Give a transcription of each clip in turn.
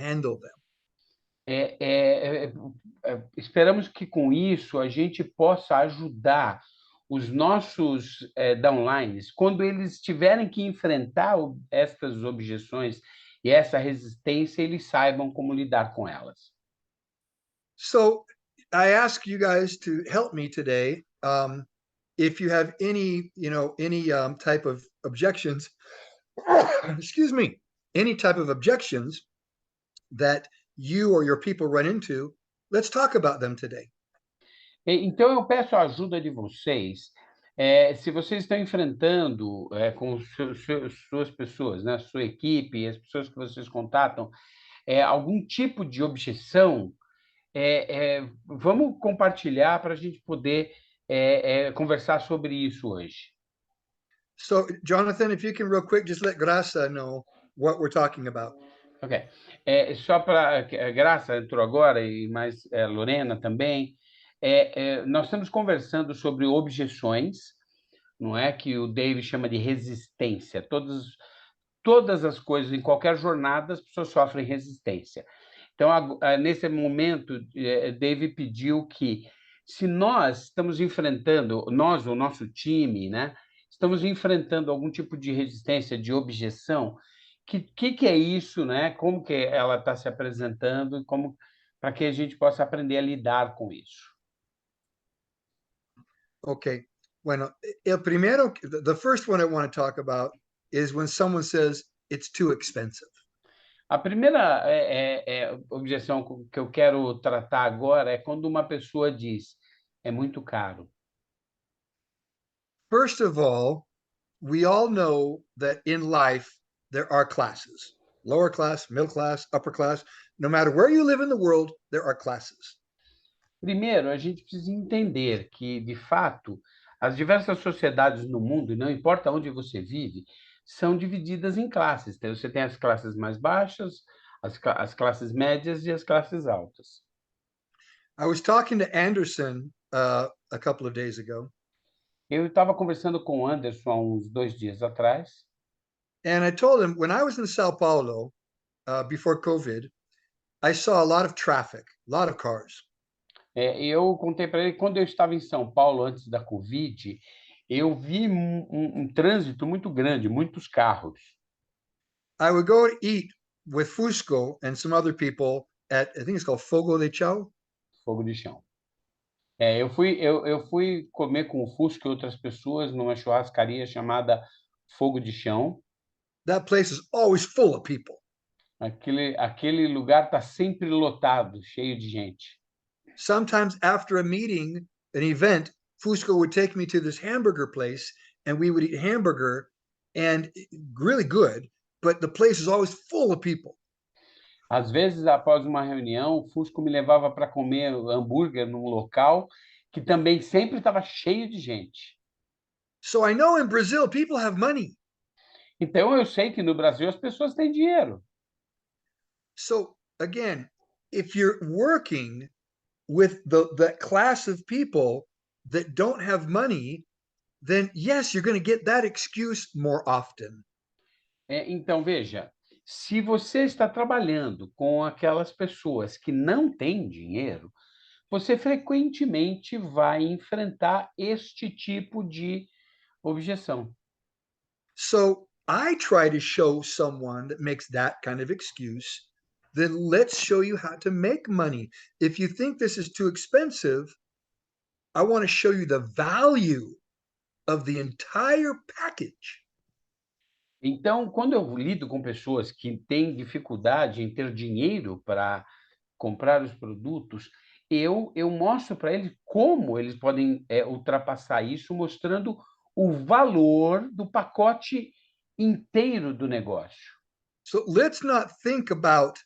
handle them. É, é, é, Esperamos que com isso a gente possa ajudar os nossos downlines quando eles tiverem que enfrentar estas objeções e essa resistência, eles saibam como lidar com elas. So I ask you guys to help me today. If you have any type of objections, excuse me, any type of objections that you or your people run into, let's talk about them today. Então, eu peço a ajuda de vocês. Se vocês estão enfrentando com suas pessoas, né, sua equipe, as pessoas que vocês contatam, algum tipo de objeção, vamos compartilhar para a gente poder conversar sobre isso hoje. So, Jonathan, if you can real quick, just let Graça know what we're talking about. Ok. Só para a Graça entrou agora, e mais Lorena também. Nós estamos conversando sobre objeções, não é? Que o Dave chama de resistência. Todas as coisas, em qualquer jornada, as pessoas sofrem resistência. Então, nesse momento, Dave pediu que, se nós estamos enfrentando, nós, o nosso time, né, estamos enfrentando algum tipo de resistência, de objeção, que é isso, né? Como que ela está se apresentando e como para que a gente possa aprender a lidar com isso. Okay. Bueno, the first one I want to talk about is when someone says it's too expensive. A primeira objeção que eu quero tratar agora é quando uma pessoa diz é muito caro. First of all, we all know that in life there are classes: lower class, middle class, upper class. No matter where you live in the world, there are classes. Primeiro, a gente precisa entender que, de fato, as diversas sociedades no mundo, e não importa onde você vive, são divididas em classes. Então, você tem as classes mais baixas, as classes médias e as classes altas. I was talking to Anderson a couple of days ago, Eu estava conversando com o Anderson há uns 2 dias atrás, and I told him when I was in Sao Paulo before COVID, I saw a lot of traffic, a lot of cars. e eu contei para ele que quando eu estava em São Paulo antes da Covid, eu vi um trânsito muito grande, muitos carros. I would go to eat with Fusco and some other people at, I think it's called Fogo de Chao. Fogo de chão. Eu fui comer com o Fusco e outras pessoas numa churrascaria chamada Fogo de Chão. That place is always full of people. Aquele lugar está sempre lotado, cheio de gente. Sometimes after a meeting, an event, Fusco would take me to this hamburger place and we would eat hamburger and really good, but the place is always full of people. Às vezes, após uma reunião, o Fusco me levava para comer hambúrguer num local que também sempre estava cheio de gente. So I know in Brazil people have money. Então, eu sei que no Brasil as pessoas têm dinheiro. So again, if you're working with the class of people that don't have money, then yes, you're going to get that excuse more often. Então, veja, se você está trabalhando com aquelas pessoas que não têm dinheiro, você frequentemente vai enfrentar este tipo de objeção. So I try to show someone that makes that kind of excuse, then let's show you how to make money. If you think this is too expensive, I want to show you the value of the entire package. Então, quando eu lido com pessoas que têm dificuldade em ter dinheiro para comprar os produtos, eu mostro para eles como eles podem ultrapassar isso, mostrando o valor do pacote inteiro do negócio. So let's not think about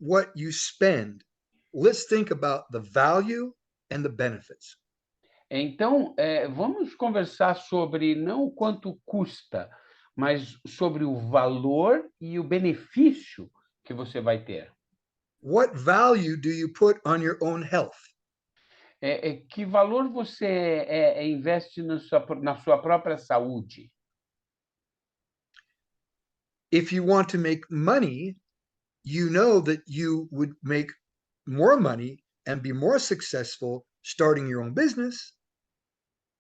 what you spend. Let's think about the value and the benefits. Então, vamos conversar sobre não o quanto custa, mas sobre o valor e o benefício que você vai ter. What value do you put on your own health? Que valor você investe na sua própria saúde? If you want to make money, you know that you would make more money and be more successful starting your own business.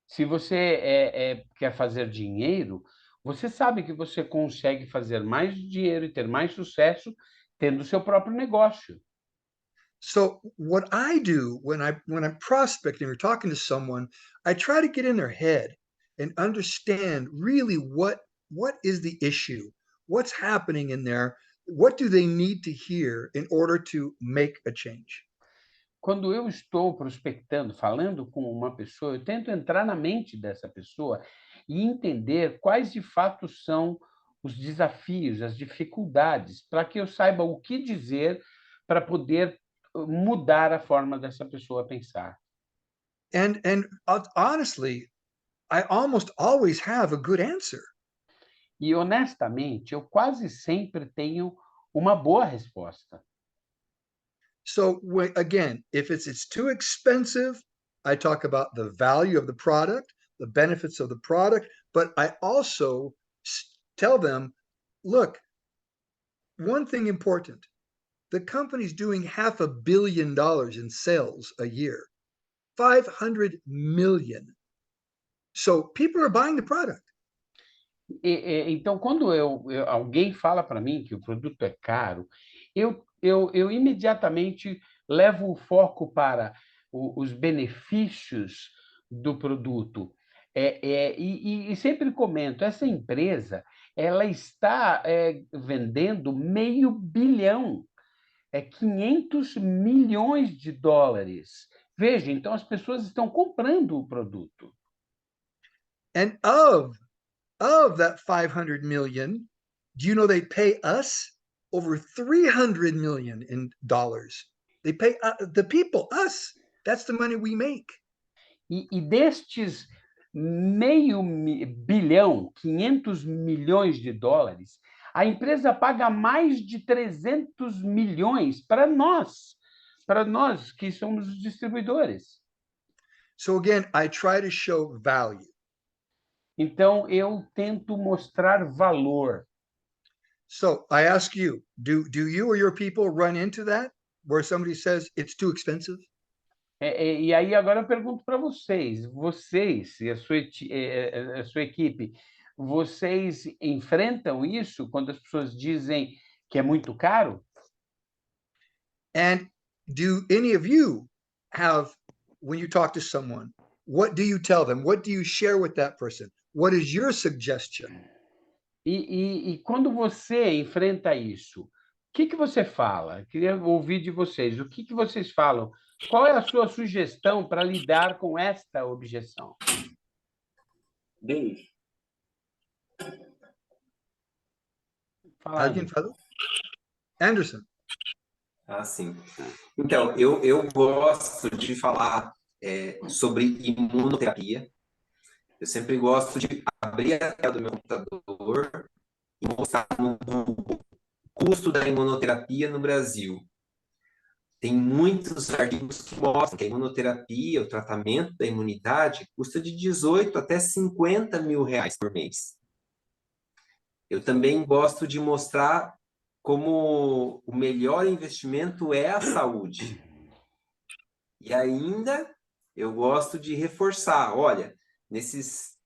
Se você quer fazer dinheiro, você sabe que você consegue fazer mais dinheiro e ter mais sucesso tendo o seu próprio negócio. So what I do when I'm prospecting or talking to someone, I try to get in their head and understand really what is the issue, what's happening in there, what do they need to hear in order to make a change. Quando eu estou prospectando, falando com uma pessoa, eu tento entrar na mente dessa pessoa e entender quais de fato são os desafios, as dificuldades, para que eu saiba o que dizer para poder mudar a forma dessa pessoa pensar. And honestly, I almost always have a good answer. E honestamente, eu quase sempre tenho uma boa resposta. So again, if it's too expensive, I talk about the value of the product, the benefits of the product, but I also tell them, look, one thing important, the company's doing $500 million in sales a year, 500 million. So people are buying the product. Então, quando alguém fala para mim que o produto é caro, eu imediatamente levo o foco para os benefícios do produto. E sempre comento, essa empresa ela está vendendo $500 milhão, 500 milhões de dólares. Veja, então as pessoas estão comprando o produto. And of that 500 million, do you know they pay us over 300 million in dollars? They pay the people, us. That's the money we make. E destes $500 milhão, 500 milhões de dólares, a empresa paga mais de 300 milhões para nós que somos os distribuidores. So again, I try to show value. Então, eu tento mostrar valor. So I ask you, do you or your people run into that where somebody says it's too expensive? E aí agora eu pergunto para vocês e a sua equipe, vocês enfrentam isso quando as pessoas dizem que é muito caro? And do any of you have, when you talk to someone, what do you tell them? What do you share with that person? What is your suggestion? E quando você enfrenta isso, o que você fala? Queria ouvir de vocês. O que vocês falam? Qual é a sua sugestão para lidar com esta objeção? Dave, Fala aí. Alguém falou? Anderson. sim. Então, eu gosto de falar sobre imunoterapia. Eu sempre gosto de abrir a tela do meu computador e mostrar no Google o custo da imunoterapia no Brasil. Tem muitos artigos que mostram que a imunoterapia, o tratamento da imunidade, custa de 18 até 50 mil reais por mês. Eu também gosto de mostrar como o melhor investimento é a saúde. E ainda eu gosto de reforçar, olha, nesses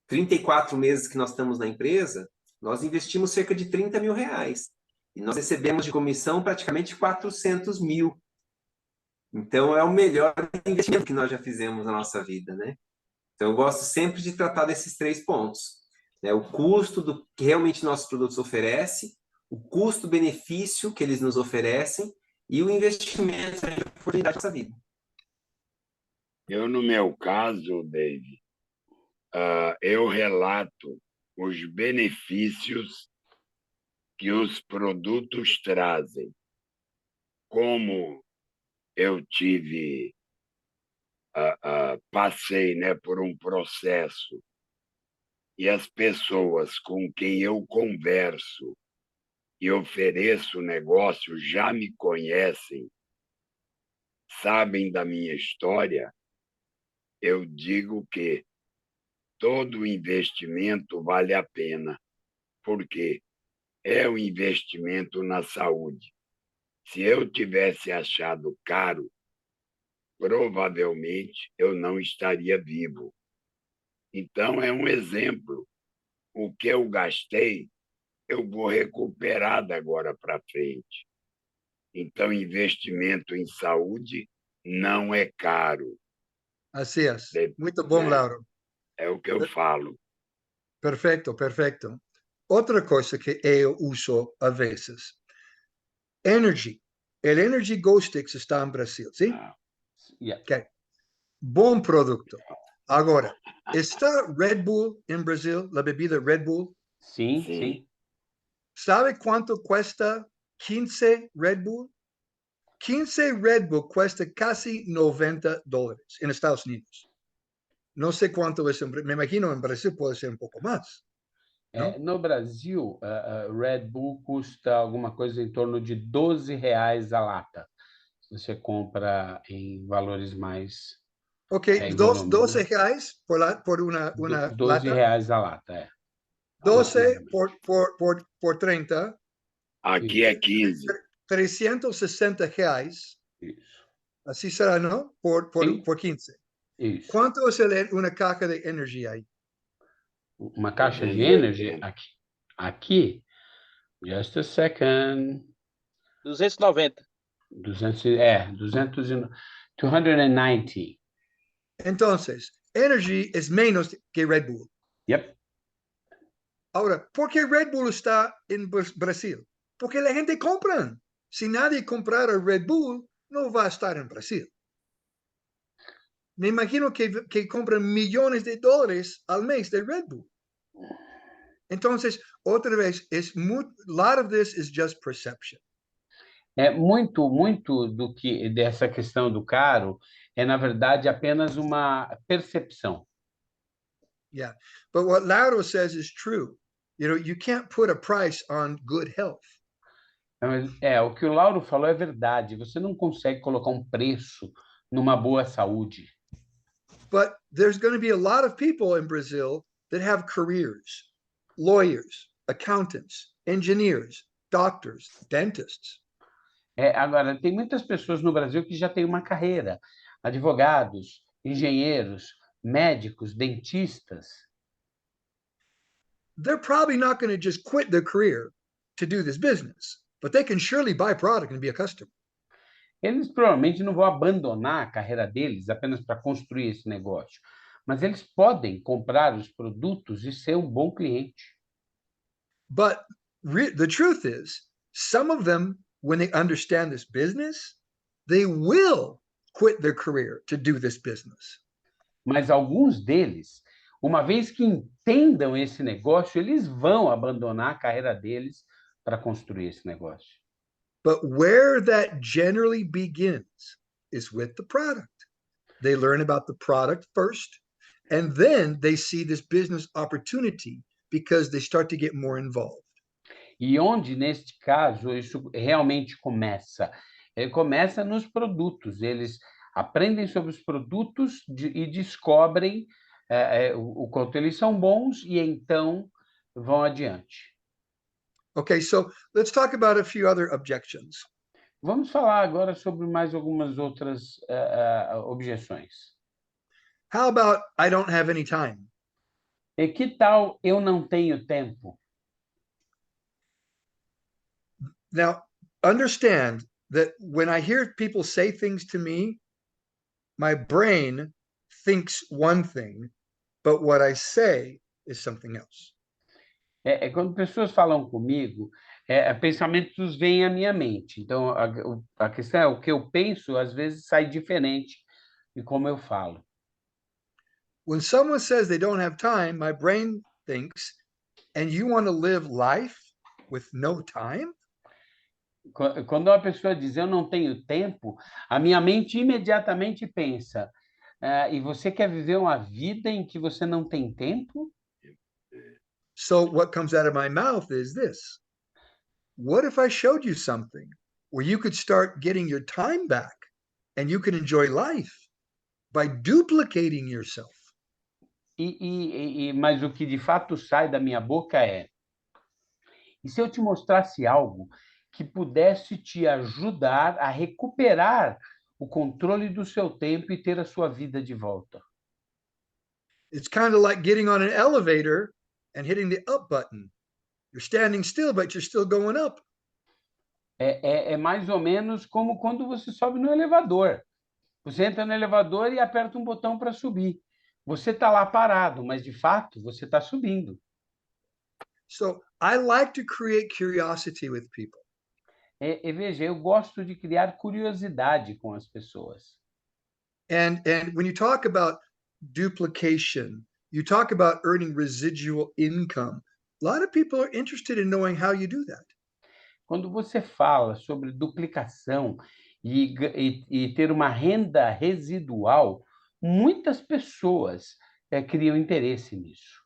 34 meses que nós estamos na empresa, nós investimos cerca de 30 mil reais. E nós recebemos de comissão praticamente 400 mil. Então, é o melhor investimento que nós já fizemos na nossa vida, né? Então, eu gosto sempre de tratar desses 3 pontos. Né? O custo do que realmente nossos produtos oferecem, o custo-benefício que eles nos oferecem e o investimento na oportunidade da nossa vida. Eu, no meu caso, Dave, eu relato os benefícios que os produtos trazem. Como eu passei, né, por um processo e as pessoas com quem eu converso e ofereço negócio já me conhecem, sabem da minha história, eu digo que todo investimento vale a pena. Por quê? é o investimento na saúde. Se eu tivesse achado caro, provavelmente eu não estaria vivo. Então, é um exemplo. O que eu gastei, eu vou recuperar da agora para frente. Então, investimento em saúde não é caro. Así es. De- Muito bom, né? Lauro. É o que eu falo. Perfeito, perfeito. Outra coisa que eu uso a vezes. Energy. El Energy Go Sticks está em Brasil, ¿sí? Ah, Yeah. Ok. Bom produto. Agora, está Red Bull em Brasil, a bebida Red Bull? Sim, sim. sim. ¿Sabe cuánto cuesta 15 Red Bull? 15 Red Bull cuesta casi $90 en Estados Unidos. No sé cuánto es, me imagino en Brasil puede ser un poco más, ¿no? No Brasil, Red Bull custa alguma coisa em torno de R$ 12 a lata. Se você compra em valores mais Ok, em volume, 12 né? reais por una R$ 12 lata, a lata, é. 12 Aproximadamente. por 30, Aqui é Isso, 15. 360 reais, isso. así será, ¿no? Sim, Por 15. isso. ¿Cuánto es una caja de energía ahí? Uma caixa de energy 280. aqui, just a second, 290. 290. Entonces, Energy es menos que Red Bull. Yep. Ahora, ¿por qué Red Bull está en Brasil? Porque la gente compra. Si nadie comprara Red Bull, no va a estar en Brasil. Me imagino que compran millones de dólares al mes de Red Bull. Entonces, otra vez, a lot of this is just perception. Muito do que dessa questão do caro é, na verdade, apenas uma percepção. Yeah. But what Lauro says is true. You know, you can't put a price on good health. Mas, o que o Lauro falou é verdade. Você não consegue colocar um preço numa boa saúde. But there's going to be a lot of people in Brazil that have careers, lawyers, accountants, engineers, doctors, dentists. Agora, tem muitas pessoas no Brasil que já têm uma carreira, advogados, engenheiros, médicos, dentistas. They're probably not going to just quit their career to do this business, but they can surely buy product and be a customer. Eles provavelmente não vão abandonar a carreira deles apenas para construir esse negócio, mas eles podem comprar os produtos e ser um bom cliente. But the truth is, some of them, when they understand this business, they will quit their career to do this business. Mas alguns deles, uma vez que entendam esse negócio, eles vão abandonar a carreira deles para construir esse negócio. But where that generally begins is with the product. They learn about the product first, and then they see this business opportunity because they start to get more involved. E onde, neste caso, isso realmente começa? Ele começa nos produtos. Eles aprendem sobre os produtos e descobrem o quanto eles são bons e então vão adiante. Okay, so let's talk about a few other objections. Vamos falar agora sobre mais algumas outras objeções. How about I don't have any time? E que tal eu não tenho tempo? Now, understand that when I hear people say things to me, my brain thinks one thing, but what I say is something else. Quando pessoas falam comigo, pensamentos vêm à minha mente. Então, a questão é o que eu penso, às vezes sai diferente de como eu falo. When someone says they don't have time, my brain thinks, and you want to live life with no time? Quando uma pessoa diz eu não tenho tempo, a minha mente imediatamente pensa, e você quer viver uma vida em que você não tem tempo? So what comes out of my mouth is this. What if I showed you something where you could start getting your time back and you can enjoy life by duplicating yourself? Mas o que de fato sai da minha boca é: E se eu te mostrasse algo que pudesse te ajudar a recuperar o controle do seu tempo e ter a sua vida de volta? It's kind of like getting on an elevator and hitting the up button. You're standing still, but you're still going up. É mais ou menos como quando você sobe no elevador. Você entra no elevador e aperta um botão para subir. Você está lá parado, mas de fato você está subindo. So I like to create curiosity with people. Veja, eu gosto de criar curiosidade com as pessoas. And when you talk about duplication, you talk about earning residual income. A lot of people are interested in knowing how you do that. Quando você fala sobre duplicação e ter uma renda residual, muitas pessoas criam interesse nisso.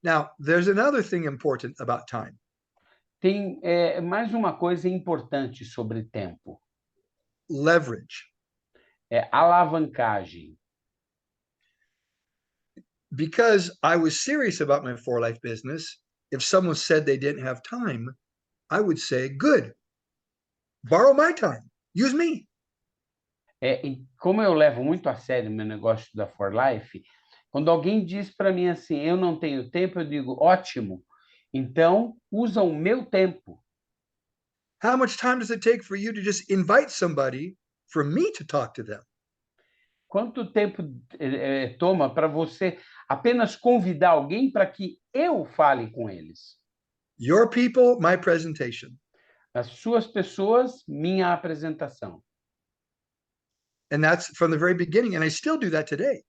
Now, there's another thing important about time. Tem mais uma coisa importante sobre tempo: Leverage. alavancagem. Because I was serious about my for-life business, if someone said they didn't have time, I would say, good, borrow my time, use me. E como eu levo muito a sério o meu negócio da For Life, quando alguém diz para mim assim, eu não tenho tempo, eu digo, ótimo, então usa o meu tempo. How much time does it take for you to just invite somebody for me to talk to them? Quanto tempo toma para você apenas convidar alguém para que eu fale com eles? Your people, my presentation. As suas pessoas, minha apresentação. And that's from the very beginning. And I still do that today.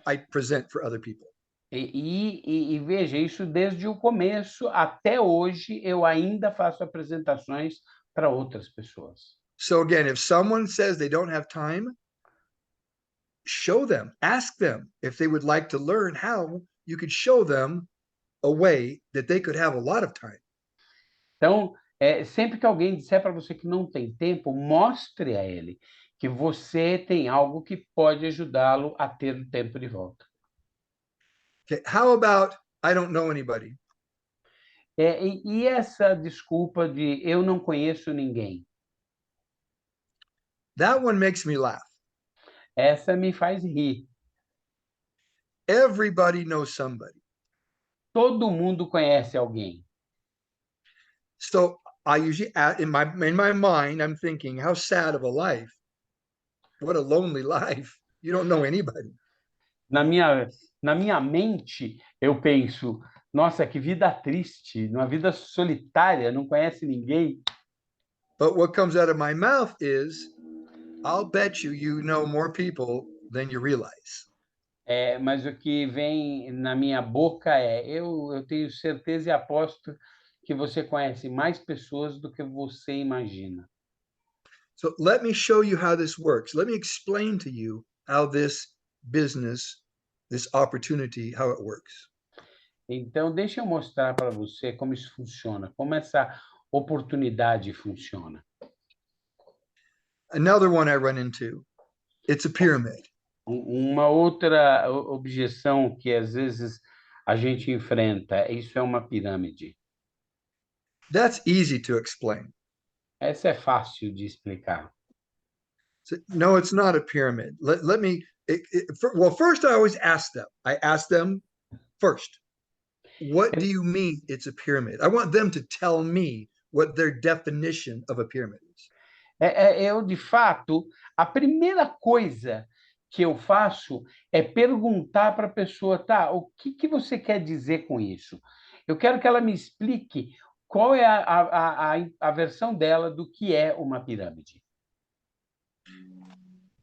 I present for other people. E veja, isso desde o começo até hoje, eu ainda faço apresentações para outras pessoas. So again, if someone says they don't have time, show them, ask them if they would like to learn how you could show them a way that they could have a lot of time. Então, sempre que alguém disser para você que não tem tempo, mostre a ele que você tem algo que pode ajudá-lo a ter o tempo de volta. Okay, how about I don't know anybody? E essa desculpa de eu não conheço ninguém? That one makes me laugh. Essa me faz rir. Everybody knows somebody. Todo mundo conhece alguém. So I usually, in my mind, I'm thinking, how sad of a life. What a lonely life. You don't know anybody. Na minha mente, eu penso, nossa, que vida triste, uma vida solitária, não conhece ninguém. But what comes out of my mouth is, I'll bet you know more people than you realize. Mas o que vem na minha boca eu tenho certeza e aposto que você conhece mais pessoas do que você imagina. So let me show you how this works. Let me explain to you how this business, this opportunity, how it works. Então, deixa eu mostrar para você como isso funciona, como essa oportunidade funciona. Another one I run into, it's a pyramid. Uma outra objeção que às vezes a gente enfrenta, isso é uma pirâmide. That's easy to explain. Essa é fácil de explicar. So, no, it's not a pyramid. Let me, well, first I always ask them. I ask them first, what do you mean it's a pyramid? I want them to tell me what their definition of a pyramid is. Eu, de fato, a primeira coisa que eu faço é perguntar para a pessoa, tá, o que você quer dizer com isso? Eu quero que ela me explique qual é a versão dela do que é uma pirâmide.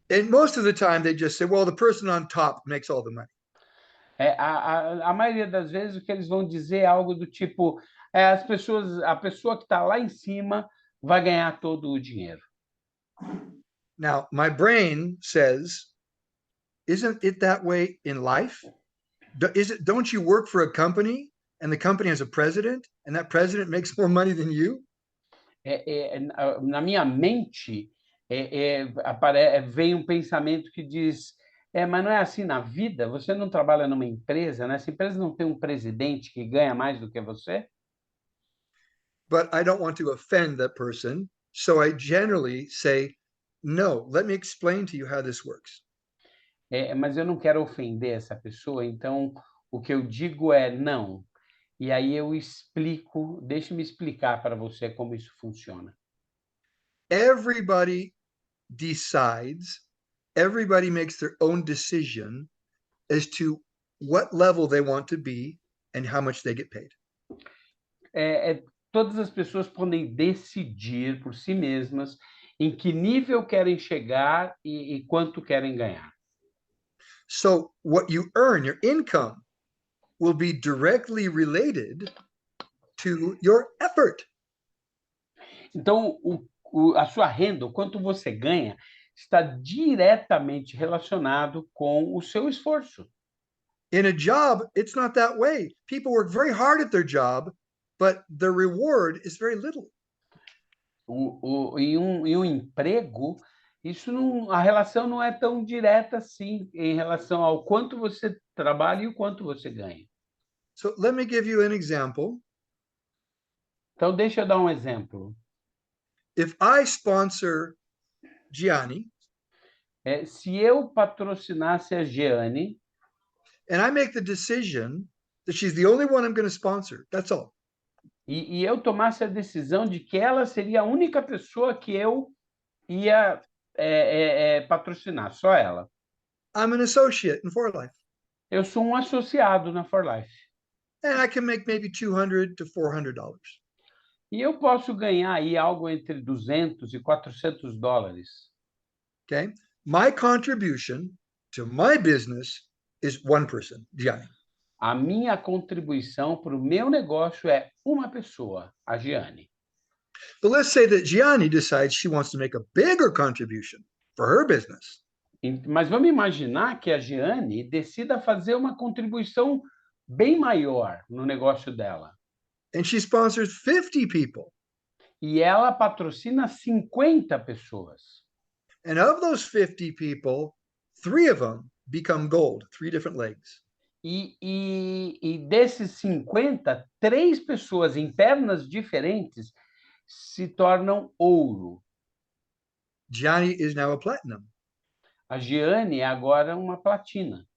And most of the time they just say, well, the person on top makes all the money. A maioria das vezes o que eles vão dizer é algo do tipo, a pessoa que está lá em cima vai ganhar todo o dinheiro. Now, my brain says, isn't it that way in life? Don't you work for a company and the company has a president and that president makes more money than you? Na minha mente, vem um pensamento que diz, mas não é assim na vida? Você não trabalha numa empresa, né? Essa empresa não tem um presidente que ganha mais do que você? but I don't want to offend that person. So I generally say, no, let me explain to you how this works. Mas eu não quero ofender essa pessoa, então o que eu digo é não. E aí eu explico, deixe-me explicar para você como isso funciona. Everybody decides, everybody makes their own decision as to what level they want to be and how much they get paid. Todas as pessoas podem decidir por si mesmas em que nível querem chegar e quanto querem ganhar. So what you earn, your income, will be directly related to your effort. Então, a sua renda, o quanto você ganha, está diretamente relacionado com o seu esforço. In a job, it's not that way. People work very hard at their job, but the reward is very little. Em um emprego, a relação não é tão direta assim em relação ao quanto você trabalha e o quanto você ganha. So let me give you an example. Então, deixa eu dar um exemplo. If I sponsor Gianni, Se eu patrocinasse a Jeane, and I make the decision that she's the only one I'm going to sponsor, that's all. e eu tomasse a decisão de que ela seria a única pessoa que eu ia patrocinar, só ela. I'm an associate in For Life, Eu sou um associado na For Life. and I can make maybe $200 to $400. E eu posso ganhar aí algo entre 200 e 400 dólares. Okay, my contribution to my business is one person, Gianni. A minha contribuição para o meu negócio é uma pessoa, a Jeane. But let's say that Gianni decides she wants to make a bigger contribution for her business. Mas vamos imaginar que a Jeane decida fazer uma contribuição bem maior no negócio dela. And she sponsors 50 people. E ela patrocina 50 pessoas. And of those 50 people, 3 of them become gold, 3 different legs. E desses 50, 3 pessoas em pernas diferentes se tornam ouro. Gianni is now a platinum. A Jeane é agora uma platina.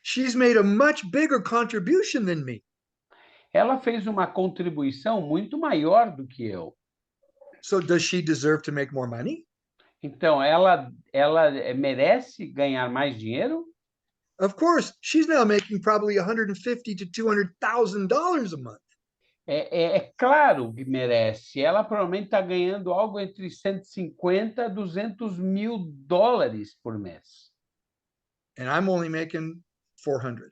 She's made a much bigger contribution than me. Ela fez uma contribuição muito maior do que eu. So does she deserve to make more money? Então, ela merece ganhar mais dinheiro? Of course, she's now making probably $150,000 to $200,000 a month. É claro que merece. Ela provavelmente está ganhando algo entre 150 a 200 mil dólares por mês. And I'm only making $400.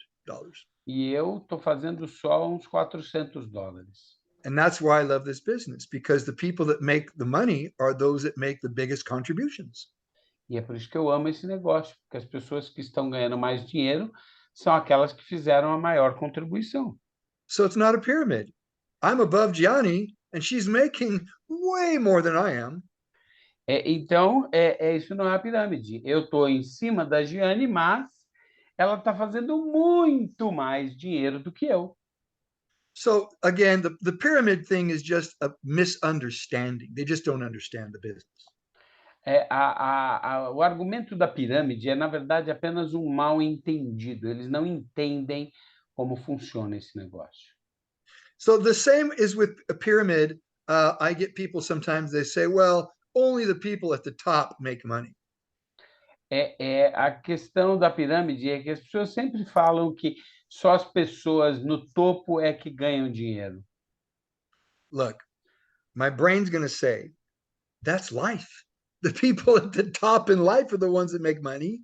E eu estou fazendo só uns 400 dólares. And that's why I love this business, because the people that make the money are those that make the biggest contributions. E é por isso que eu amo esse negócio, porque as pessoas que estão ganhando mais dinheiro são aquelas que fizeram a maior contribuição. So it's not a pyramid. I'm above Gianni, and she's making way more than I am. Então, isso não é uma pirâmide. Eu estou em cima da Giane, mas ela está fazendo muito mais dinheiro do que eu. So again, the pyramid thing is just a misunderstanding. They just don't understand the business. O argumento da pirâmide é, na verdade, apenas um mal entendido. Eles não entendem como funciona esse negócio. So the same is with a pyramid. I get people sometimes, they say, well, only the people at the top make money. A questão da pirâmide é que as pessoas sempre falam que só as pessoas no topo é que ganham dinheiro. Look, my brain's going to say, that's life. The people at the top in life are the ones that make money.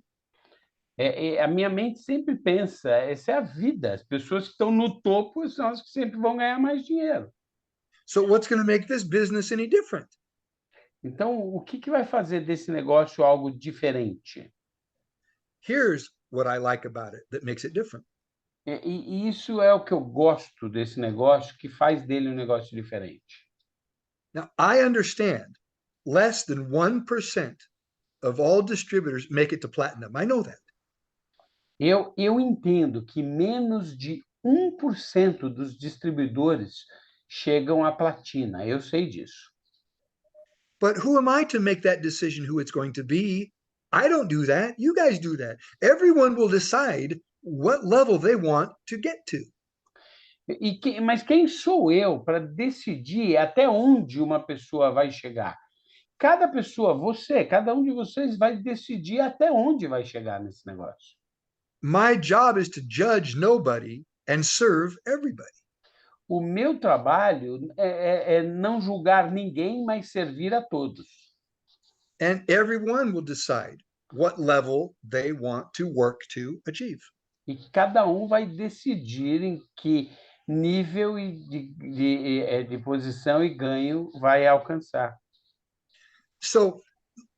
A minha mente sempre pensa, essa é a vida. As pessoas que estão no topo são as que sempre vão ganhar mais dinheiro. So what's going to make this business any different? Então, o que vai fazer desse negócio algo diferente? Here's what I like about it that makes it different. E isso é o que eu gosto desse negócio, que faz dele um negócio diferente. Now, I understand less than 1% of all distributors make it to platinum. I know that. Eu entendo que menos de 1% dos distribuidores chegam à platina. Eu sei disso. But who am I to make that decision who it's going to be? I don't do that. You guys do that. Everyone will decide what level they want to get to. Mas quem sou eu para decidir até onde uma pessoa vai chegar? Cada pessoa, cada um de vocês vai decidir até onde vai chegar nesse negócio. My job is to judge nobody and serve everybody. O meu trabalho é não julgar ninguém, mas servir a todos. And everyone will decide what level they want to work to achieve. E cada um vai decidir em que nível de posição e ganho vai alcançar. So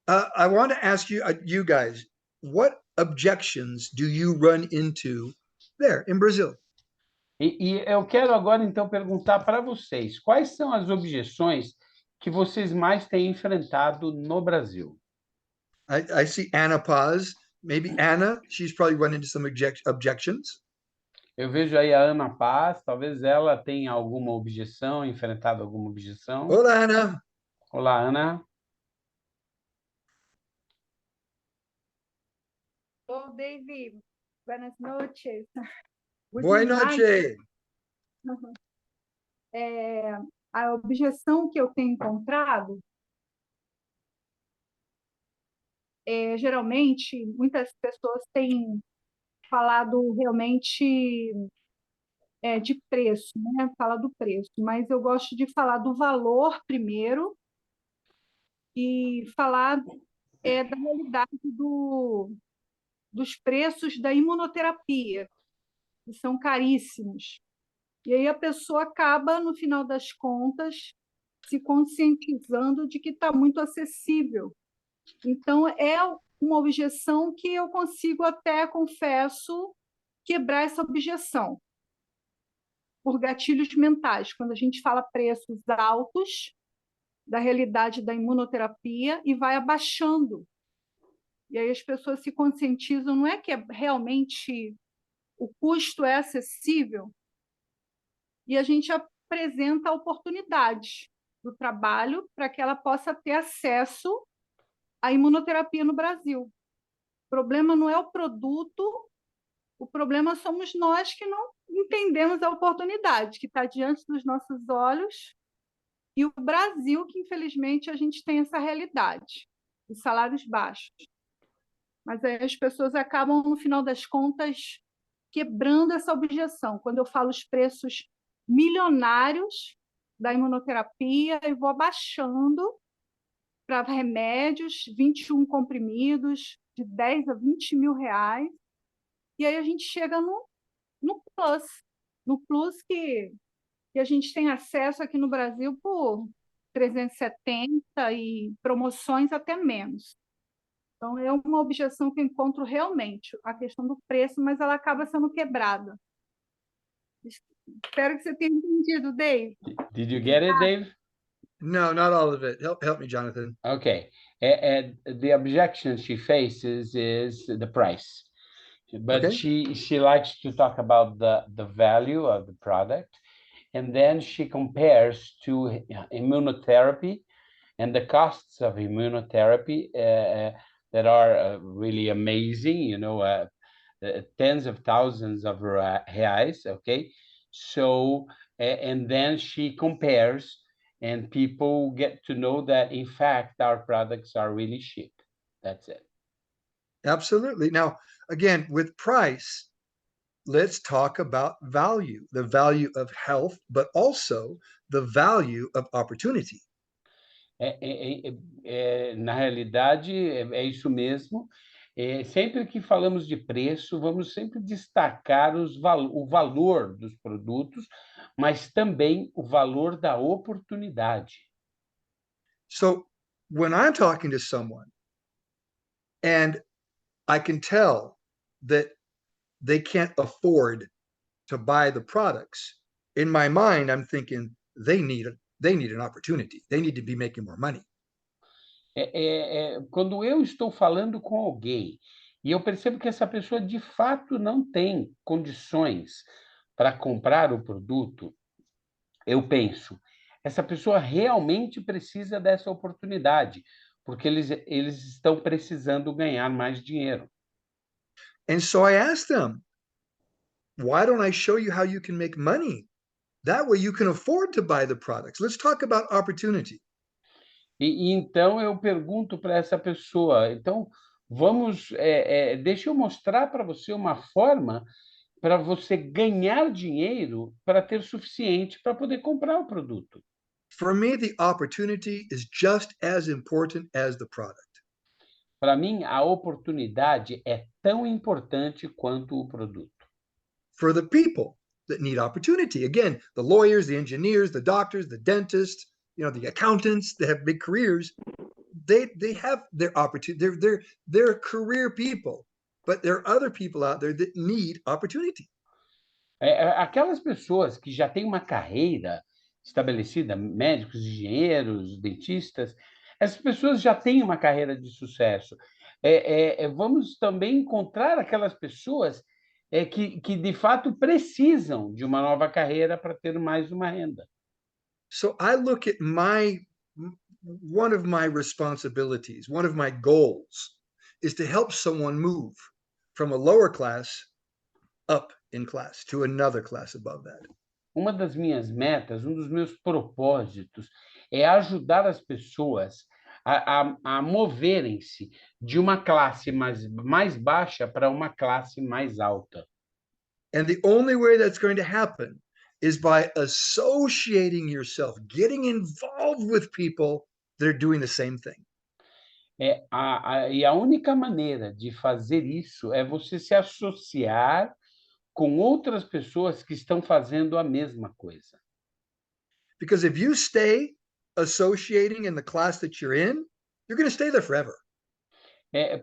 I want to ask you, you guys, what objections do you run into there in Brazil? E eu quero agora, então, perguntar para vocês, quais são as objeções que vocês mais têm enfrentado no Brasil? I see Anna pause. Maybe Anna, she's probably run into some objections. Eu vejo aí a Ana Paz, talvez ela tenha alguma objeção, enfrentado alguma objeção. Hola, Ana. Olá, Ana. Ô, David, buenas noches. Boa noite. A objeção que eu tenho encontrado geralmente, muitas pessoas têm falado realmente de preço, né? Fala do preço, mas eu gosto de falar do valor primeiro e falar da realidade dos preços da imunoterapia, que são caríssimos. E aí a pessoa acaba, no final das contas, se conscientizando de que está muito acessível. Então, é uma objeção que eu consigo até, confesso, quebrar essa objeção por gatilhos mentais, quando a gente fala preços altos da realidade da imunoterapia e vai abaixando. E aí as pessoas se conscientizam, não é que realmente o custo é acessível, e a gente apresenta oportunidades do trabalho para que ela possa ter acesso à imunoterapia no Brasil. O problema não é o produto, o problema somos nós que não entendemos a oportunidade que está diante dos nossos olhos, e o Brasil, que infelizmente a gente tem essa realidade, os salários baixos. Mas aí as pessoas acabam, no final das contas, quebrando essa objeção. Quando eu falo os preços milionários da imunoterapia, eu vou abaixando para remédios, 21 comprimidos, de 10 a 20 mil reais, e aí a gente chega no plus que a gente tem acesso aqui no Brasil por 370 e promoções até menos. Então, é uma objeção que eu encontro realmente, a questão do preço, mas ela acaba sendo quebrada. Espero que você tenha entendido, Dave. Did you get it, Dave? No, not all of it. Help me, Jonathan. Okay. And the objection she faces is the price. But Okay. she likes to talk about the value of the product. And then she compares to immunotherapy and the costs of immunotherapy that are really amazing, tens of thousands of reais, okay? So, and then she compares, and people get to know that, in fact, our products are really cheap. That's it. Absolutely. Now, again, with price, let's talk about value, the value of health, but also the value of opportunity. Na realidade, é isso mesmo. Sempre que falamos de preço, vamos sempre destacar o valor dos produtos, mas também o valor da oportunidade. So when I'm talking to someone and I can tell that they can't afford to buy the products, in my mind, I'm thinking they need an opportunity. They need to be making more money. Quando eu estou falando com alguém e eu percebo que essa pessoa de fato não tem condições para comprar o produto, eu penso, essa pessoa realmente precisa dessa oportunidade, porque eles estão precisando ganhar mais dinheiro. And so I asked them, why don't I show you how you can make money? That way you can afford to buy the products. Let's talk about opportunity. E então eu pergunto para essa pessoa, então vamos, deixa eu mostrar para você uma forma para você ganhar dinheiro para ter suficiente para poder comprar o produto. For me, the opportunity is just as important as the product. Para mim, a oportunidade é tão importante quanto o produto. For the people that need opportunity, again, the lawyers, the engineers, the doctors, the dentists, the accountants that have big careers, they have their opportunity. They're career people, but there are other people out there that need opportunity. Aquelas pessoas que já têm uma carreira estabelecida, médicos, engenheiros, dentistas, essas pessoas já têm uma carreira de sucesso. Vamos também encontrar aquelas pessoas que de fato precisam de uma nova carreira para ter mais uma renda. So I look at one of my responsibilities, one of my goals is to help someone move from a lower class up in class to another class above that. Uma das minhas metas, um dos meus propósitos é ajudar as pessoas a moverem-se de uma classe mais baixa para uma classe mais alta. And the only way that's going to happen is by associating yourself, getting involved with people that are doing the same thing. E a única maneira de fazer isso é você se associar com outras pessoas que estão fazendo a mesma coisa. Because if you stay associating in the class that you're in, you're going to stay there forever.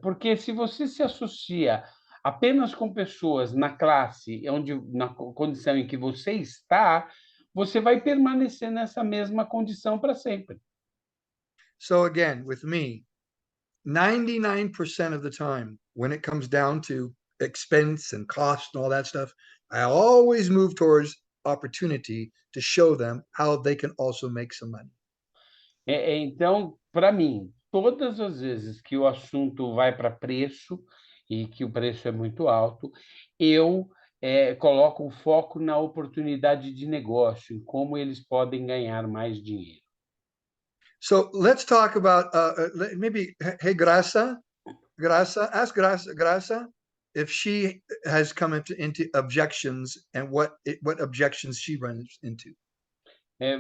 Porque se você se associa apenas com pessoas na classe, na condição em que você está, você vai permanecer nessa mesma condição para sempre. So again, with me, 99% of the time, when it comes down to expense and cost and all that stuff, I always move towards opportunity to show them how they can also make some money. Então, para mim, todas as vezes que o assunto vai para preço e que o preço é muito alto, eu coloco o foco na oportunidade de negócio, em como eles podem ganhar mais dinheiro. So let's talk about maybe, hey, Graça, ask Graça if she has come into objections and what objections she runs into.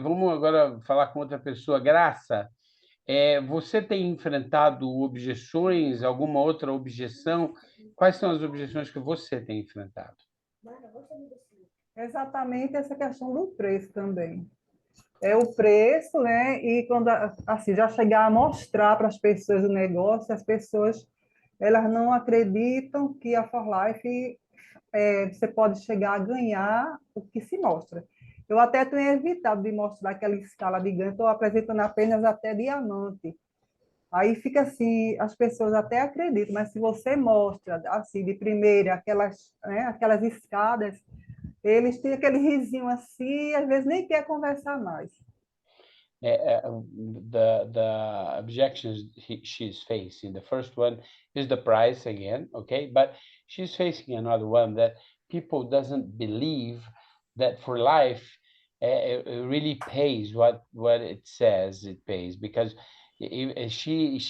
Vamos agora falar com outra pessoa. Graça, você tem enfrentado objeções, alguma outra objeção? Quais são as objeções que você tem enfrentado? Exatamente essa questão do preço também. É o preço, né? E quando assim já chegar a mostrar para as pessoas o negócio, as pessoas elas não acreditam que a For Life você pode chegar a ganhar o que se mostra. Eu até tenho evitado de mostrar aquela escala de ganho, estou apresentando apenas até diamante. Aí fica assim, as pessoas até acreditam, mas se você mostra assim de primeira aquelas escadas, eles têm aquele risinho assim, e às vezes nem quer conversar mais. The objections she's facing, the first one is the price again, okay? But she's facing another one that people doesn't believe that for life it really pays what it says it pays, because she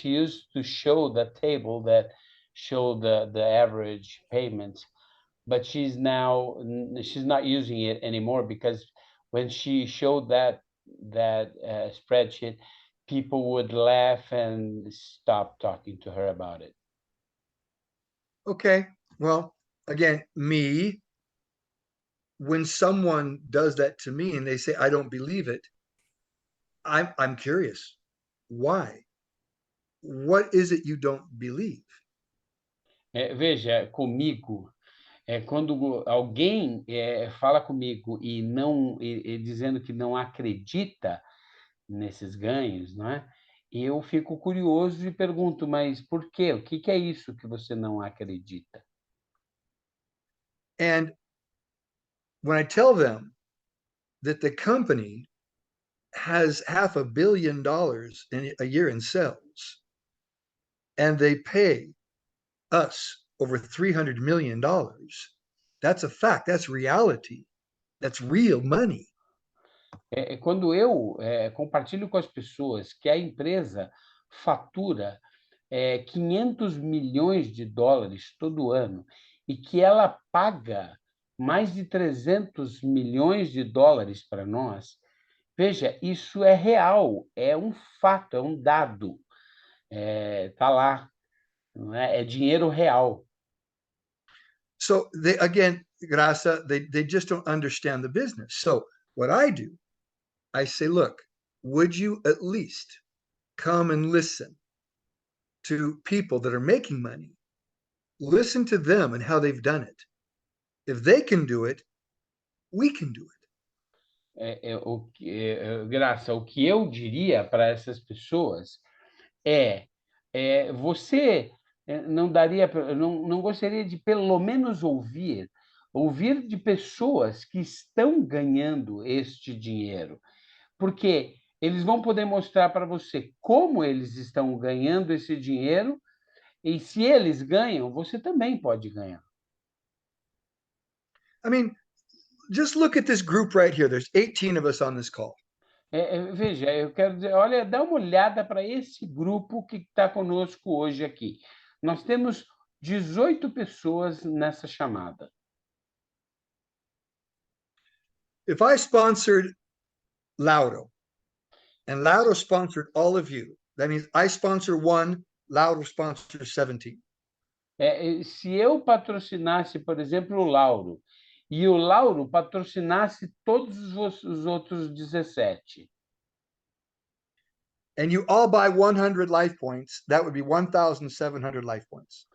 used to show the table that show the average payments, but she's not using it anymore, because when she showed that spreadsheet, people would laugh and stop talking to her about it. Okay, well, again, when someone does that to me and they say, I don't believe it, I'm curious. Why? What is it you don't believe? Veja, comigo, quando alguém fala comigo e não dizendo que não acredita nesses ganhos, não é? Eu fico curioso e pergunto, mas por quê? O que é isso que você não acredita? And when I tell them that the company has $500 million a year in sales, and they pay us over $300 million. That's a fact. That's reality. That's real money. Quando eu compartilho com as pessoas que a empresa fatura 500 milhões de dólares todo ano e que ela paga mais de 300 milhões de dólares para nós, veja, isso é real, é um fato, é um dado, tá lá, não é? É dinheiro real. So they, again, Graça, they just don't understand the business. So what I do, I say, look, would you at least come and listen to people that are making money? Listen to them and how they've done it. If they can do it, we can do it. Graça, o que eu diria para essas pessoas você não gostaria de pelo menos ouvir de pessoas que estão ganhando este dinheiro, porque eles vão poder mostrar para você como eles estão ganhando esse dinheiro, e se eles ganham, você também pode ganhar. I mean, just look at this group right here. There's 18 of us on this call. Veja, eu quero dizer, olha, dá uma olhada para esse grupo que está conosco hoje aqui. Nós temos 18 pessoas nessa chamada. If I sponsored Laudo, and Laudo sponsored all of you, that means I sponsor one, Laudo sponsors 17. Se eu patrocinasse, por exemplo, o Lauro, e o Lauro patrocinasse todos os outros 17. And you all buy 100 life points, that would be 1,700 life points.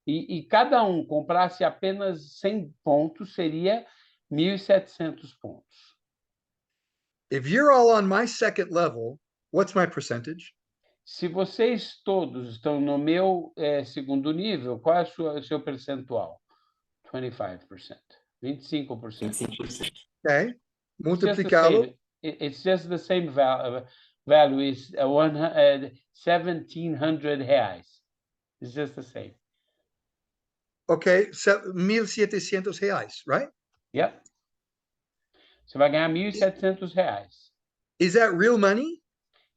E cada um comprasse apenas 100 pontos, seria 1.700 pontos. If you're all on my second level, what's my percentage? Se vocês todos estão no meu segundo nível, qual é o seu percentual? 25%. 25%. 25%. Okay. Multiplicado. It's just the same value is 1,700 reais. It's just the same. Okay, 1.700 reais, right? Yep. Você vai ganhar 1.700 reais. Is that real money?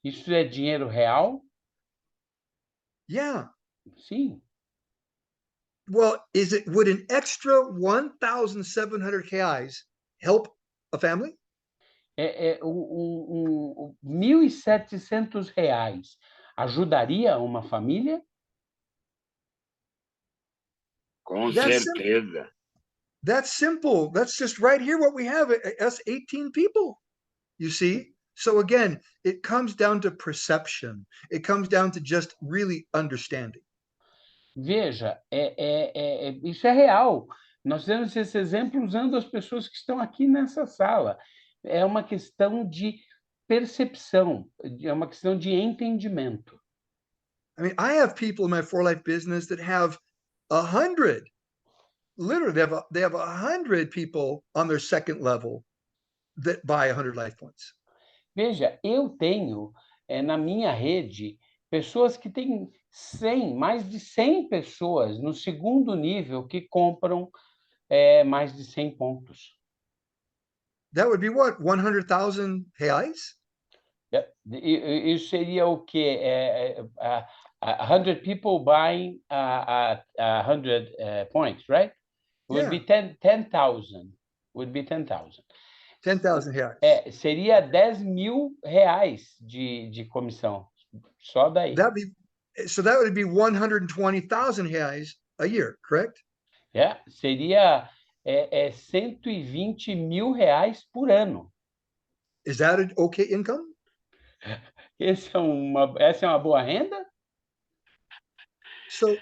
Isso é dinheiro real? Yeah. Sim. Well, would an extra 1,700 reais help a family? 1.700 reais ajudaria uma família? Com That's certeza. That's simple. That's just right here what we have, us 18 people, you see? So again, it comes down to perception. It comes down to just really understanding. Veja, isso é real. Nós temos esse exemplo usando as pessoas que estão aqui nessa sala. É uma questão de percepção, é uma questão de entendimento. I mean, I have people in my for-life business that have 100. Literally, they have 100 people on their second level that buy 100 life points. Veja, eu tenho na minha rede pessoas que têm 100, mais de 100 pessoas no segundo nível que compram mais de 100 pontos. That would be what? 100,000 reais? Isso seria o quê? 100 people buying 100 points, right? Would be 10,000. Would be 10,000. 10,000 reais. Seria 10 mil reais de comissão. Só daí. So that would be 120,000 reais a year, correct? Seria 120 mil reais por ano. Is that an okay income? Essa é uma boa renda? So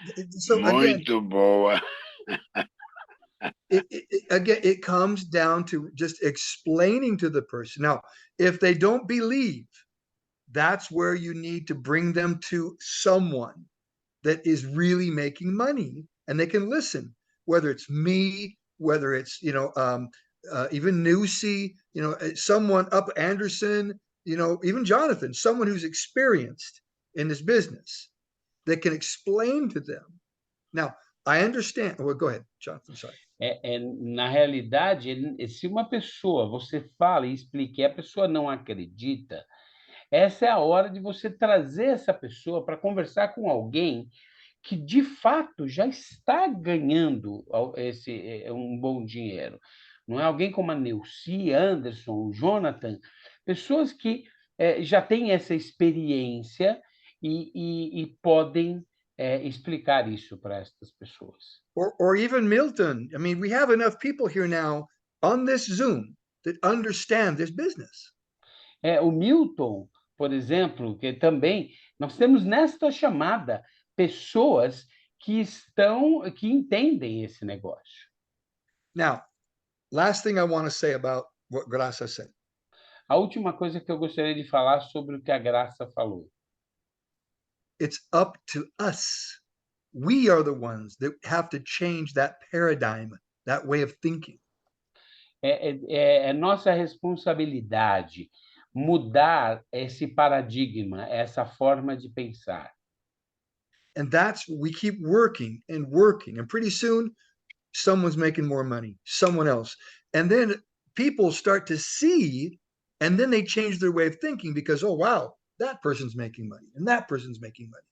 Muito boa. Again, it comes down to just explaining to the person. Now, if they don't believe, that's where you need to bring them to someone that is really making money and they can listen, whether it's me, whether it's, even Newsy, someone up Anderson, even Jonathan, someone who's experienced in this business that can explain to them. Now, I understand. Well, go ahead, Jonathan. Sorry. Na realidade, se uma pessoa, você fala e explica, e a pessoa não acredita, essa é a hora de você trazer essa pessoa para conversar com alguém que, de fato, já está ganhando um bom dinheiro. Não é alguém como a Neuci, Anderson, o Jonathan, pessoas que já têm essa experiência e podem explicar isso para essas pessoas. Or even Milton. I mean, we have enough people here now on this Zoom that understand this business. O Milton, por exemplo, que também nós temos nesta chamada pessoas que entendem esse negócio. Now, last thing I want to say about what Graça said. A última coisa que eu gostaria de falar sobre o que a Graça falou. It's up to us. We are the ones that have to change that paradigm, that way of thinking. É nossa responsabilidade mudar esse paradigma, essa forma de pensar. And that's we keep working and working, and pretty soon someone's making more money, someone else. And then people start to see, and then they change their way of thinking because, oh, wow, that person's making money and that person's making money.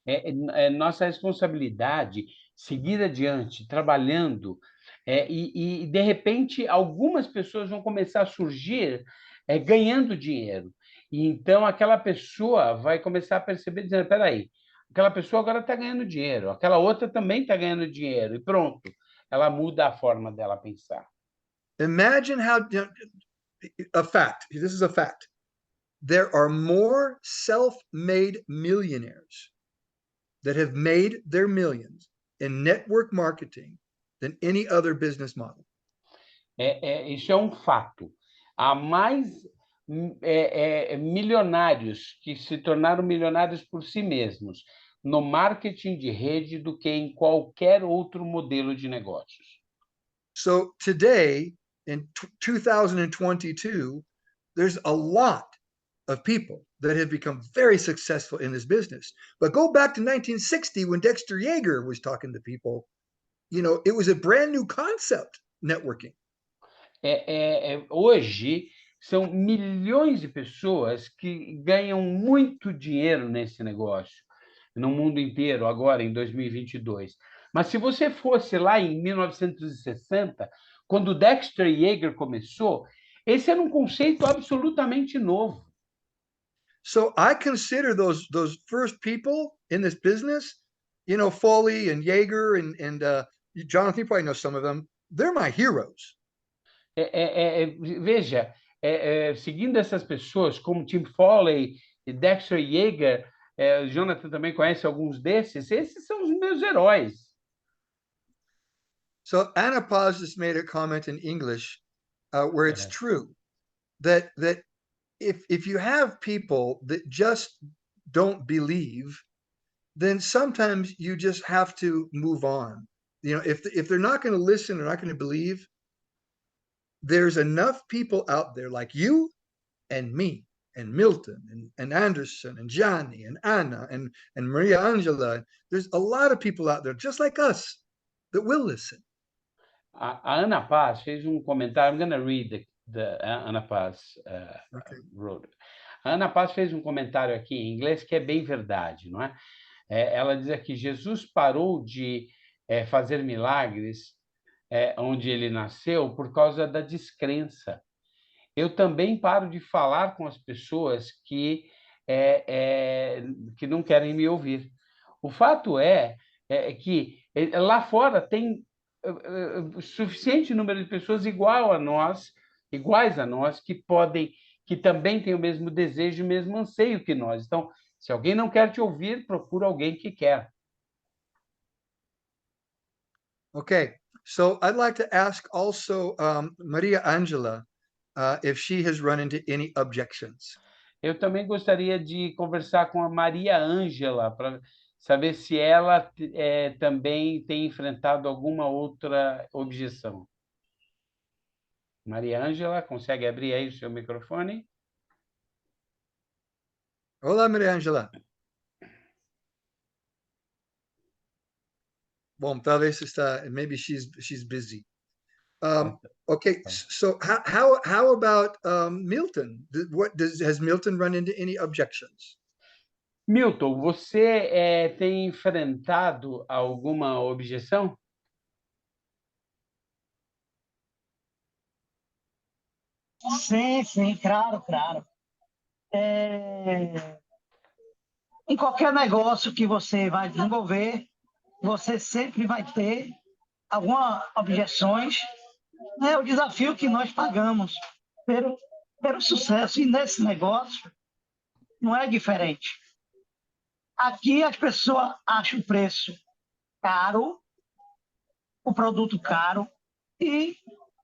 É nossa responsabilidade seguir adiante, trabalhando, e de repente algumas pessoas vão começar a surgir ganhando dinheiro. E então aquela pessoa vai começar a perceber, dizendo, espera aí, aquela pessoa agora está ganhando dinheiro, aquela outra também está ganhando dinheiro, e pronto, ela muda a forma dela pensar. Imagine how, a fact, this is a fact, there are more self-made millionaires that have made their millions in network marketing than any other business model. Isso é um fato. Há mais milionários que se tornaram milionários por si mesmos no marketing de rede do que em qualquer outro modelo de negócios. So today, in 2022, there's a lot of people that have become very successful in this business. But go back to 1960 when Dexter Yeager was talking to people, it was a brand new concept, networking. Hoje, são milhões de pessoas que ganham muito dinheiro nesse negócio, no mundo inteiro, agora em 2022. Mas se você fosse lá em 1960, quando Dexter Yeager começou, esse era um conceito absolutamente novo. So I consider those first people in this business, Foley and Yeager and Jonathan, you probably know some of them. They're my heroes. Veja, seguindo essas pessoas como Tim Foley e Dexter Yeager, Jonathan também conhece alguns desses, esses são os meus heróis. So Anna Paz just made a comment in English where it's true that if you have people that just don't believe, then sometimes you just have to move on. If they're not going to listen, they're not going to believe, there's enough people out there like you and me and Milton and Anderson and Johnny and Anna and Maria Angela. There's a lot of people out there just like us that will listen. A Ana Paz fez comentário. I'm going to read the Ana Paz wrote. A Ana Paz fez comentário aqui em inglês que é bem verdade, não é? Ela diz que Jesus parou de fazer milagres onde ele nasceu por causa da descrença. Eu também paro de falar com as pessoas que não querem me ouvir. O fato é que lá fora tem suficiente número de pessoas iguais a nós, que também têm o mesmo desejo, o mesmo anseio que nós. Então, se alguém não quer te ouvir, procura alguém que quer. Okay, so I'd like to ask also Maria Angela if she has run into any objections. Eu também gostaria de conversar com a Maria Ângela para saber se ela também tem enfrentado alguma outra objeção. Maria Ângela, consegue abrir aí o seu microfone? Olá, Maria Angela. Bom, talvez maybe she's busy. Okay, so how about Milton? Has Milton run into any objections? Milton, você tem enfrentado alguma objeção? Sim, claro, claro. É, Em qualquer negócio que você vai desenvolver, você sempre vai ter algumas objeções. É o desafio que nós pagamos pelo sucesso. E nesse negócio não é diferente. Aqui as pessoas acham o preço caro, o produto caro, e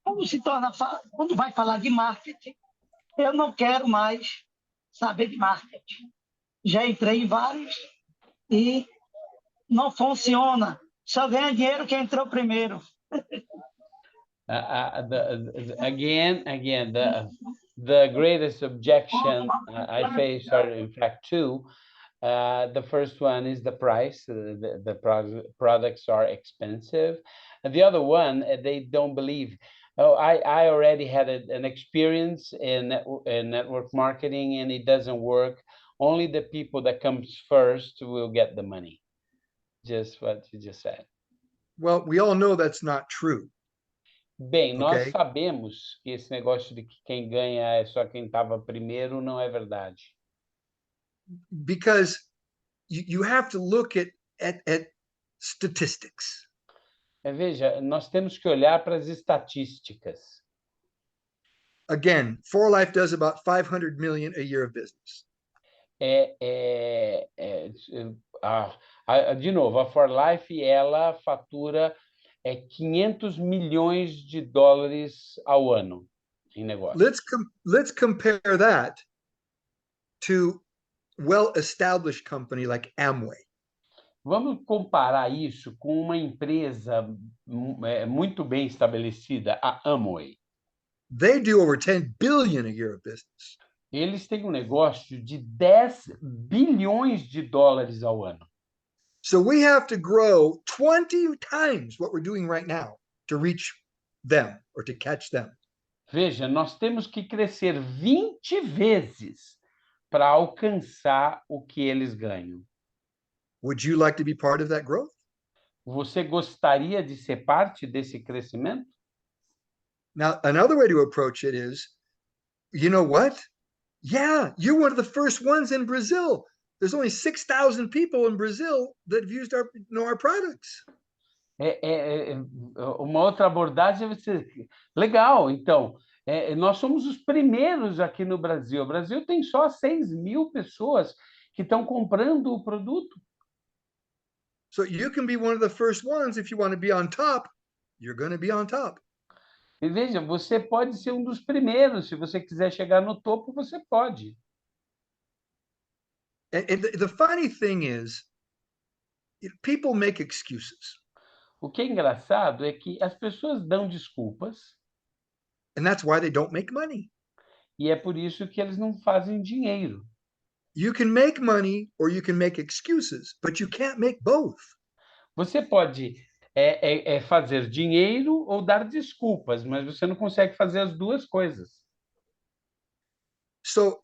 quando vai falar de marketing, eu não quero mais saber de marketing. Já entrei em vários e não funciona. Só ganha dinheiro quem entrou primeiro. Again, the greatest objection I face are in fact two. The first one is the price. The products are expensive. And the other one, they don't believe. Oh, I already had an experience in network marketing, and it doesn't work. Only the people that comes first will get the money. Just what you just said. Well, we all know that's not true. Bem, nós Okay. sabemos que esse negócio de que quem ganha é só quem estava primeiro não é verdade. Because you have to look at statistics. Veja, nós temos que olhar para as estatísticas. Again, 4Life does about 500 million a year of business. De novo, a 4Life, ela fatura 500 milhões de dólares ao ano em negócio. Let's compare that to well-established company like Amway. Vamos comparar isso com uma empresa muito bem estabelecida, a Amway. They do over 10 billion a year of business. Eles têm um negócio de 10 bilhões de dólares ao ano. So we have to grow 20 times what we're doing right now to reach them or to catch them. Veja, nós temos que crescer 20 vezes para alcançar o que eles ganham. Would you like to be part of that growth? Você gostaria de ser parte desse crescimento? Now, another way to approach it is, you know what? Yeah, you're one of the first ones in Brazil. There's only 6,000 people in Brazil that have used our products. Uma outra abordagem vai ser legal. Então, nós somos os primeiros aqui no Brasil. O Brasil tem só 6.000 pessoas que estão comprando o produto. So you can be one of the first ones if you want to be on top. You're going to be on top. E veja, você pode ser um dos primeiros. Se você quiser chegar no topo, você pode. And the funny thing is, people make excuses. O que é engraçado é que as pessoas dão desculpas. And that's why they don't make money. E é por isso que eles não fazem dinheiro. You can make money or you can make excuses, but you can't make both. Você pode fazer dinheiro ou dar desculpas, mas você não consegue fazer as duas coisas. So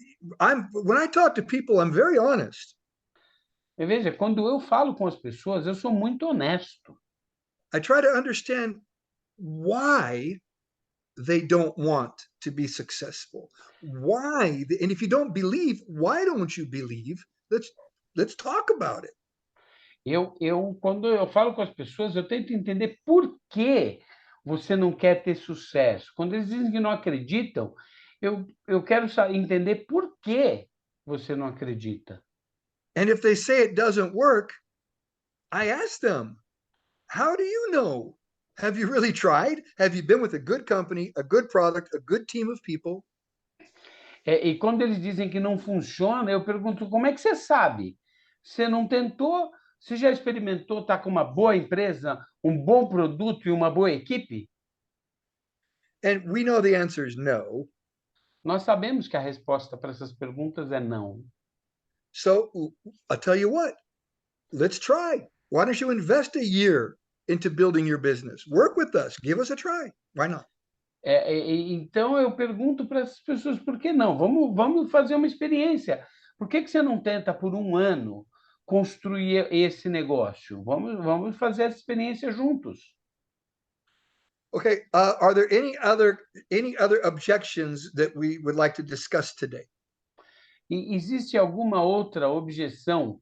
when I talk to people, I'm very honest. E veja, quando eu falo com as pessoas, eu sou muito honesto. I try to understand why they don't want to be successful. Why? And if you don't believe, why don't you believe? Let's talk about it. Quando eu falo com as pessoas, eu tento entender por que você não quer ter sucesso. Quando eles dizem que não acreditam, eu quero entender por que você não acredita. And if they say it doesn't work, I ask them, how do you know? Have you really tried? Have you been with a good company, a good product, a good team of people? E quando eles dizem que não funciona, eu pergunto, como é que você sabe? Você não tentou? Você já experimentou estar com uma boa empresa, um bom produto e uma boa equipe? And we know the answer is no. Nós sabemos que a resposta para essas perguntas é não. So I'll tell you what, let's try. Why don't you invest a year into building your business? Work with us. Give us a try. Why not? Então eu pergunto para essas pessoas, por que não? Vamos fazer uma experiência. Por que você não tenta por um ano construir esse negócio? Vamos fazer essa experiência juntos. Okay. Are there any other objections that we would like to discuss today? E existe alguma outra objeção,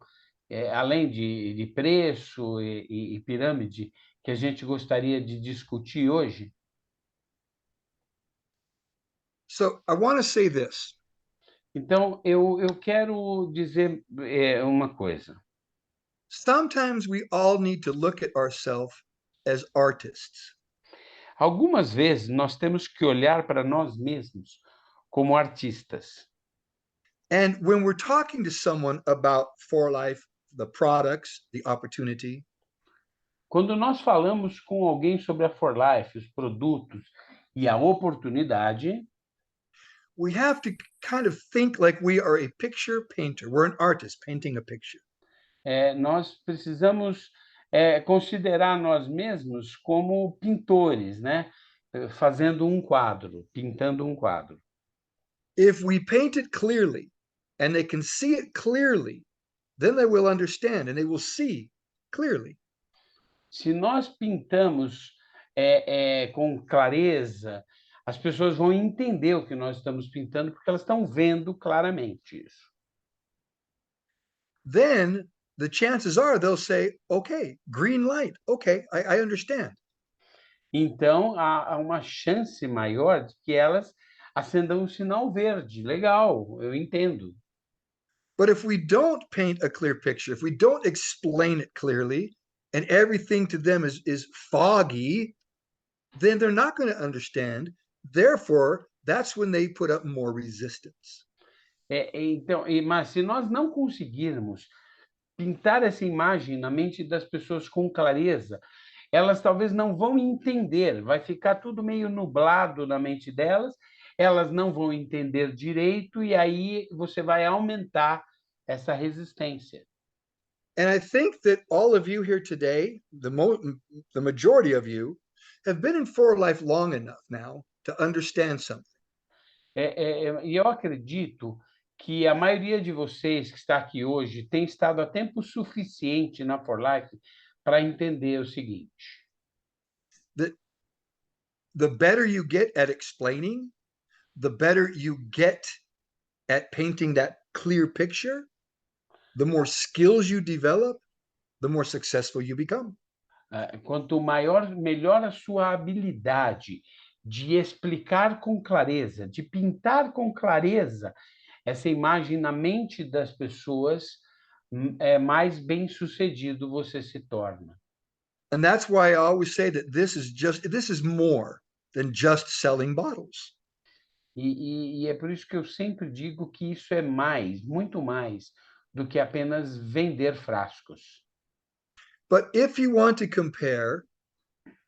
além de preço e pirâmide, que a gente gostaria de discutir hoje? So I want to say this. Então, eu quero dizer uma coisa. Sometimes we all need to look at ourselves as artists. Algumas vezes nós temos que olhar para nós mesmos como artistas. And when we're talking to someone about For Life, the products, the opportunity, Quando nós falamos com alguém sobre a For Life, os produtos e a oportunidade, we have to kind of think like we are a picture painter. We're an artist painting a picture. nós precisamos considerar nós mesmos como pintores, né? Fazendo um quadro, pintando um quadro. If we paint it clearly and they can see it clearly, then they will understand and they will see clearly. Se nós pintamos com clareza, as pessoas vão entender o que nós estamos pintando, porque elas estão vendo claramente isso. Then the chances are they'll say, okay, green light. Okay, I understand. Então, há uma chance maior de que elas acendam um sinal verde. Legal, eu entendo. But if we don't paint a clear picture, if we don't explain it clearly, and everything to them is foggy, then they're not going to understand. Therefore, that's when they put up more resistance. Mas se nós não conseguirmos pintar essa imagem na mente das pessoas com clareza, elas talvez não vão entender, vai ficar tudo meio nublado na mente delas, elas não vão entender direito, e aí você vai aumentar essa resistência. And I think that all of you here today, the majority of you, have been in For Life long enough now to understand something. E eu acredito que a maioria de vocês que está aqui hoje tem estado há tempo suficiente na For Life para entender o seguinte: the better you get at explaining, the better you get at painting that clear picture, the more skills you develop, the more successful you become. Quanto melhor a sua habilidade de explicar com clareza, de pintar com clareza essa imagem na mente das pessoas, mais bem-sucedido você se torna. And that's why I always say that this is more than just selling bottles. E é por isso que eu sempre digo que isso é mais, muito mais, do que apenas vender frascos. But if you want to compare,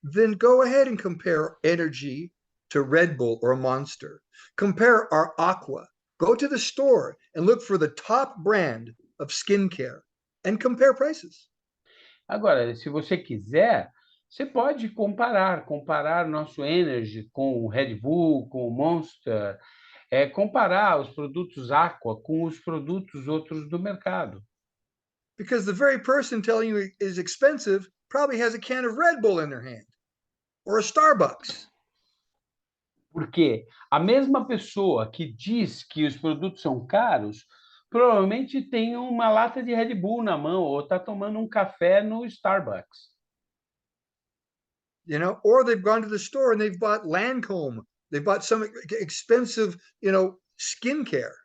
then go ahead and compare energy to Red Bull or Monster. Compare our Aqua. Go to the store and look for the top brand of skincare and compare prices. Agora, se você quiser, você pode comparar nosso Energy com o Red Bull, com o Monster, comparar os produtos Aqua com os produtos outros do mercado. Because the very person telling you is expensive probably has a can of Red Bull in their hand or a Starbucks. Porque a mesma pessoa que diz que os produtos são caros, provavelmente tem uma lata de Red Bull na mão ou está tomando um café no Starbucks. You know, or they've gone to the store and they've bought Lancome. They've bought some expensive, skincare.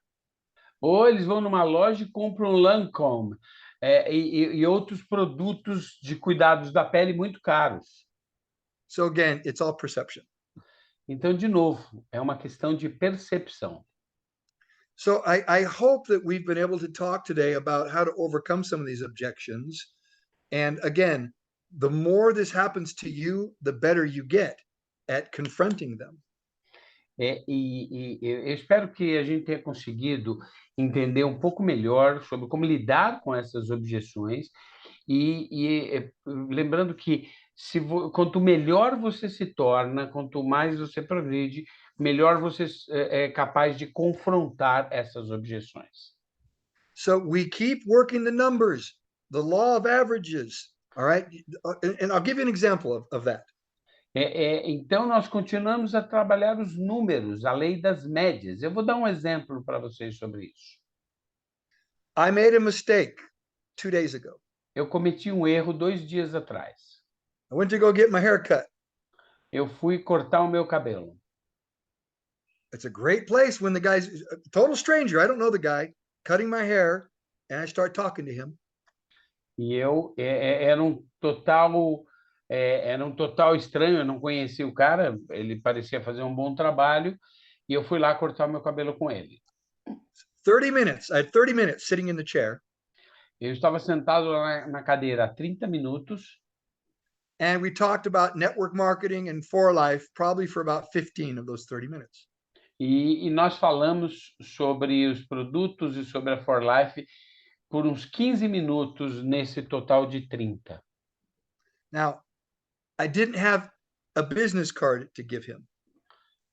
Ou eles vão numa loja e compram Lancome e outros produtos de cuidados da pele muito caros. So again, it's all perception. Então, de novo, é uma questão de percepção. So I hope that we've been able to talk today about how to overcome some of these objections. And again, the more this happens to you, the better you get at confronting them. Eu espero que a gente tenha conseguido entender um pouco melhor sobre como lidar com essas objeções lembrando que quanto melhor você se torna, quanto mais você progride, melhor você é capaz de confrontar essas objeções. So we keep working the numbers, the law of averages, all right? And I'll give you an example of that. Então, nós continuamos a trabalhar os números, a lei das médias. Eu vou dar um exemplo para vocês sobre isso. I made a mistake 2 days ago. Eu cometi um erro 2 dias atrás. I went to go get my hair cut. Eu fui cortar o meu cabelo. It's a great place when the guy's a total stranger. I don't know the guy cutting my hair, and I start talking to him. E era um total estranho, eu não conhecia o cara, ele parecia fazer um bom trabalho, e eu fui lá cortar o meu cabelo com ele. 30 minutes. I had 30 minutes sitting in the chair. Eu estava sentado lá na cadeira há 30 minutos. And we talked about network marketing and for life probably for about 15 of those 30 minutes. E nós falamos sobre os produtos e sobre a For Life por uns 15 minutos nesse total de 30. Now, I didn't have a business card to give him.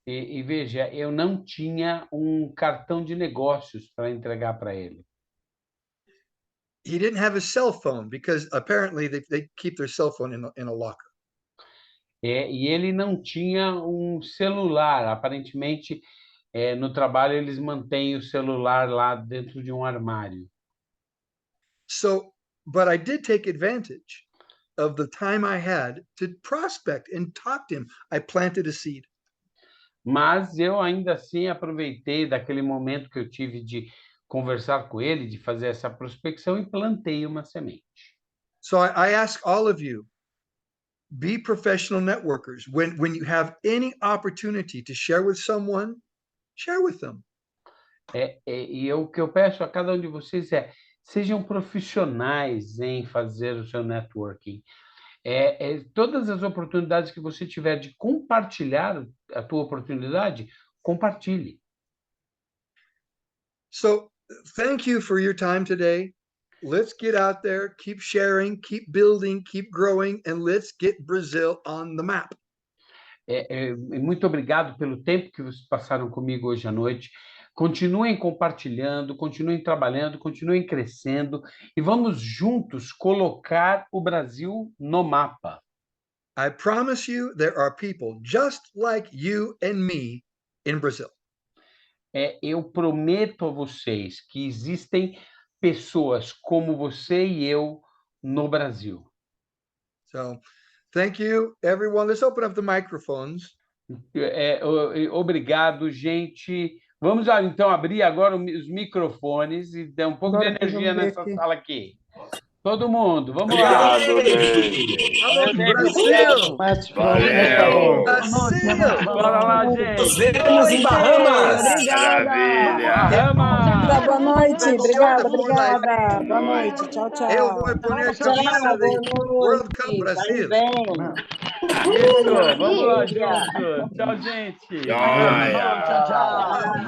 E veja, eu não tinha um cartão de negócios para entregar para ele. He didn't have a cell phone because apparently they keep their cell phone in a locker. E ele não tinha um celular. Aparentemente, no trabalho, eles mantêm o celular lá dentro de um armário. So, but I did take advantage of the time I had to prospect and talk to him. I planted a seed. Mas eu ainda assim aproveitei daquele momento que eu tive de conversar com ele, de fazer essa prospecção e plantei uma semente. So I ask all of you, be professional networkers. When you have any opportunity to share with someone, share with them. O que eu peço a cada um de vocês sejam profissionais em fazer o seu networking. Todas as oportunidades que você tiver de compartilhar a tua oportunidade, compartilhe. So thank you for your time today. Let's get out there, keep sharing, keep building, keep growing, and let's get Brazil on the map. Muito obrigado pelo tempo que vocês passaram comigo hoje à noite. Continuem compartilhando, continuem trabalhando, continuem crescendo e vamos juntos colocar o Brasil no mapa. I promise you there are people just like you and me in Brazil. Eu prometo a vocês que existem pessoas como você e eu no Brasil. So, thank you, everyone. Let's open up the microphones. Obrigado, gente. Vamos então abrir agora os microfones e dar um pouco de energia nessa sala aqui. Todo mundo, vamos lá. Alô, Brasil! Valeu! Brasil! Bora lá, Nos gente. vemos em Bahamas! Maravilha! Boa noite, obrigada. Boa noite. noite, tchau, tchau. Eu vou pôr a Tchau, camisa boa do World Cup noite. Brasil. Isso, vamos lá juntos. Tchau, gente. Joia! Tchau, tchau.